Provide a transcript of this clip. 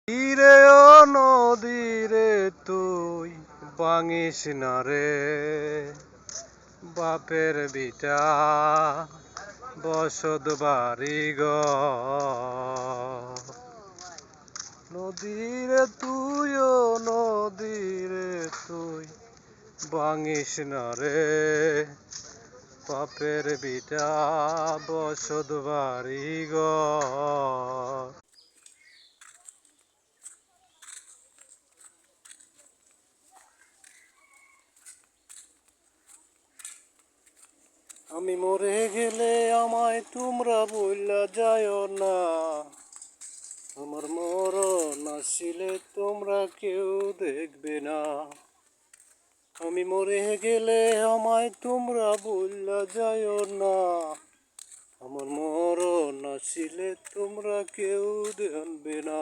তীরে ও নদীরে তুই ভাঙিস না রে, বাপের ভিটা বসত বাড়ি ঘর। নদীরে তুই ও নদীরে তুই ভাঙিস না রে, বাপের ভিটা বসত বাড়ি ঘর। আমি মরে গেলে আমায় তোমরা বইলা যায়ও না, আমার মরণ আসিলে তোমরা কেউ দেখবে না। আমি মরে গেলে আমায় তোমরা বইলা যায়ও না, আমার মরণ আসিলে তোমরা কেউ দেখবে না।